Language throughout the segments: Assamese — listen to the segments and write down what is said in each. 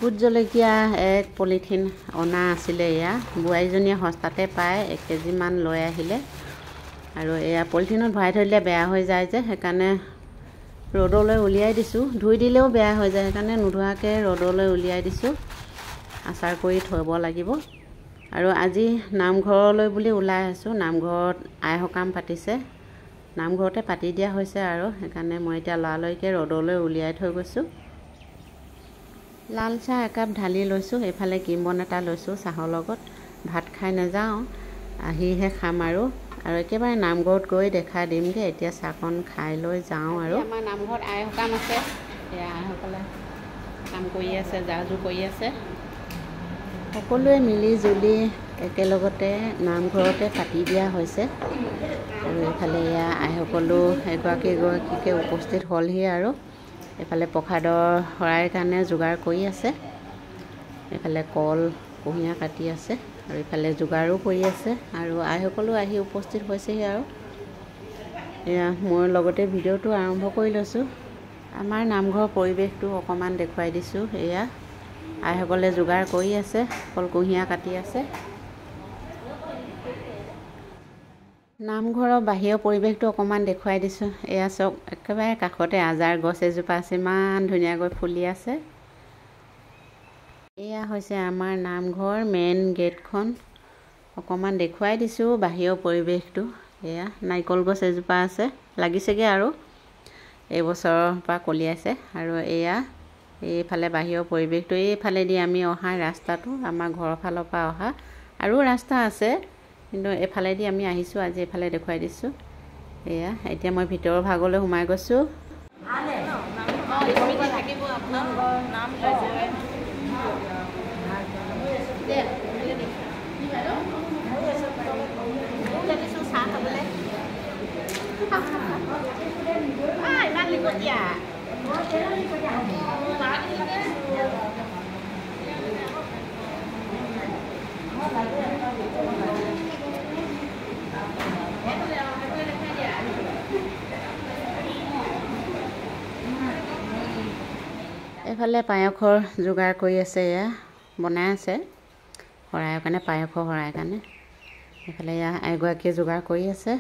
ভোট জলকীয়া এক পলিথিন অনা আছিলে। এয়া বোৱাৰীজনীয়ে সস্তাতে পায় 1 কেজিমান লৈ আহিলে আৰু এয়া পলিথিনত ভৰাই থৈ দিলে বেয়া হৈ যায় যে, সেইকাৰণে ৰ'দলৈ উলিয়াই দিছোঁ। ধুই দিলেও বেয়া হৈ যায়, সেইকাৰণে নোধোৱাকৈ ৰ'দলৈ উলিয়াই দিছোঁ। আচাৰ কৰি থ'ব লাগিব। আৰু আজি নামঘৰলৈ বুলি ওলাই আছোঁ। নামঘৰত আই সকাম পাতিছে, নামঘৰতে পাতি দিয়া হৈছে আৰু সেইকাৰণে মই এতিয়া লৰালৰিকৈ ৰ'দলৈ উলিয়াই থৈ গৈছোঁ। লাল চাহ একাপ ঢালি লৈছোঁ, এইফালে কিমবন এটা লৈছোঁ চাহৰ লগত। ভাত খাই নাযাওঁ, আহিহে খাম আৰু একেবাৰে নামঘৰত গৈ দেখা দিমগৈ। এতিয়া চাহকণ খাই লৈ যাওঁ আৰু আমাৰ নামঘৰত আই সকাম আছে। এয়া আইসকলে কাম কৰি আছে, যা যোৰ কৰি আছে। সকলোৱে মিলি জুলি একেলগতে নামঘৰতে পাতি দিয়া হৈছে আৰু এইফালে এয়া আইসকলো এগৰাকী এগৰাকীকৈ উপস্থিত হ'লহি আৰু এইফালে প্ৰসাদৰ শৰাইৰ কাৰণে যোগাৰ কৰি আছে। এইফালে কল কুঁহিয়াৰ কাটি আছে আৰু এইফালে যোগাৰো কৰি আছে আৰু আইসকলো আহি উপস্থিত হৈছেহি আৰু এয়া মই লগতে ভিডিঅ'টো আৰম্ভ কৰি লৈছোঁ। আমাৰ নামঘৰৰ পৰিৱেশটো অকণমান দেখুৱাই দিছোঁ। এয়া আইসকলে যোগাৰ কৰি আছে, কল কুঁহিয়াৰ কাটি আছে। নামঘৰৰ বাহিৰৰ পৰিৱেশটো অকণমান দেখুৱাই দিছোঁ। এয়া চাওক, একেবাৰে কাষতে আজাৰ গছ এজোপা আছে, ইমান ধুনীয়াকৈ ফুলি আছে। এয়া হৈছে আমাৰ নামঘৰ মেইন গেটখন। অকণমান দেখুৱাই দিছোঁ বাহিৰৰ পৰিৱেশটো। এয়া নাৰিকল গছ এজোপা আছে, লাগিছেগৈ আৰু এইবছৰৰ পৰা কলিয়াইছে। আৰু এয়া এইফালে বাহিৰৰ পৰিৱেশটো, এইফালেদি আমি অহা ৰাস্তাটো আমাৰ ঘৰৰ ফালৰ পৰা অহা। আৰু ৰাস্তা আছে, কিন্তু এইফালেদি আমি আহিছোঁ। আজি এইফালে দেখুৱাই দিছোঁ। এয়া এতিয়া মই ভিতৰৰ ভাগলৈ সোমাই গৈছোঁ। এইফালে পায়সৰ যোগাৰ কৰি আছে, এয়া বনাই আছে শৰাইৰ কাৰণে, পায়সৰ শৰাইৰ কাৰণে। এইফালে এয়া এগৰাকীয়ে যোগাৰ কৰি আছে।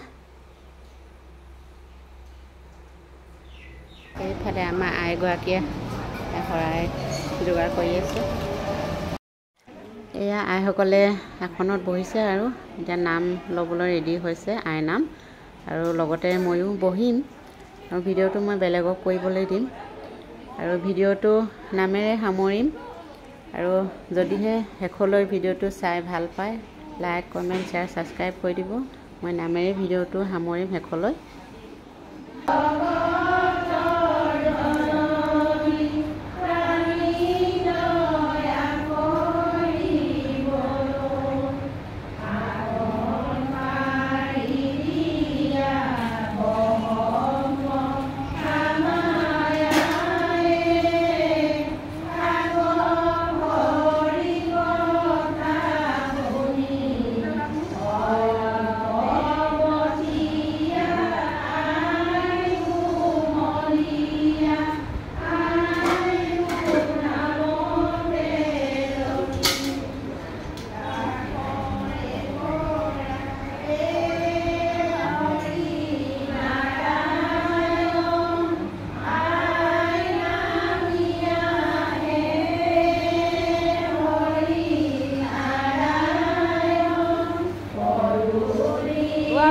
এইফালে আমাৰ আইগৰাকীয়ে শৰাই যোগাৰ কৰি আছে। এয়া আইসকলে আসনত বহিছে আৰু এতিয়া নাম ল'বলৈ ৰেডি হৈছে, আই নাম। আৰু লগতে ময়ো বহিম আৰু ভিডিঅ'টো মই বেলেগক কৰিবলৈ দিম আৰু ভিডিঅ'টো নামেৰে সামৰিম। আৰু যদিহে শেষলৈ ভিডিঅ'টো চাই ভাল পায়, লাইক কমেণ্ট শ্বেয়াৰ ছাবস্ক্ৰাইব কৰি দিব। মই নামেৰে ভিডিঅ'টো সামৰিম শেষলৈ।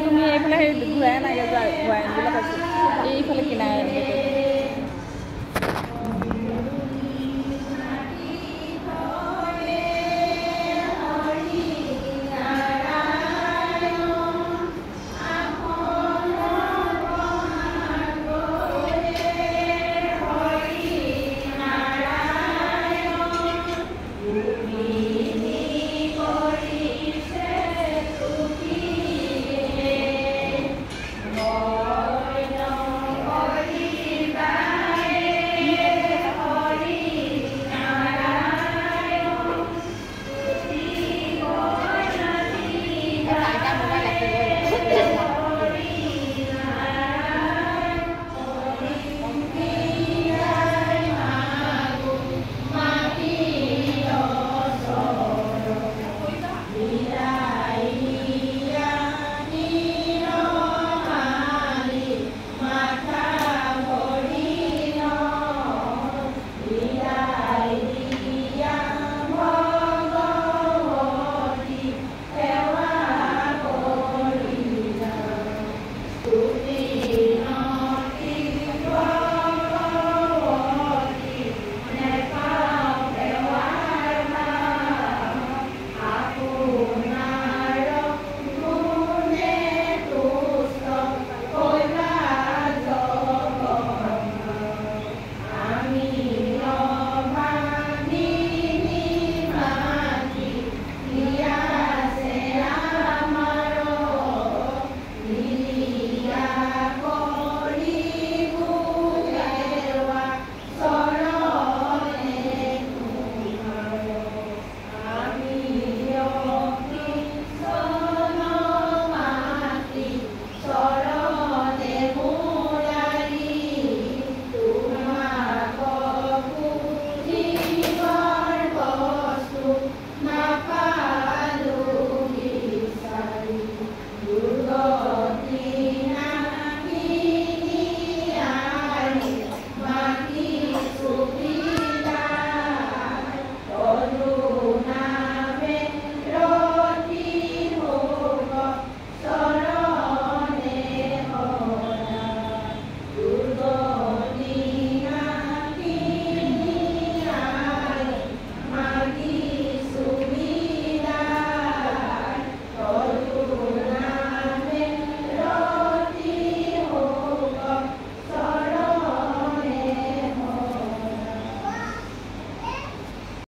তুমি এইফালে ঘূৰাই নাগে যোৱা, ঘূৰাই আনিবলৈ কৈছোঁ। এইফালে কিনাৰে এনেকৈ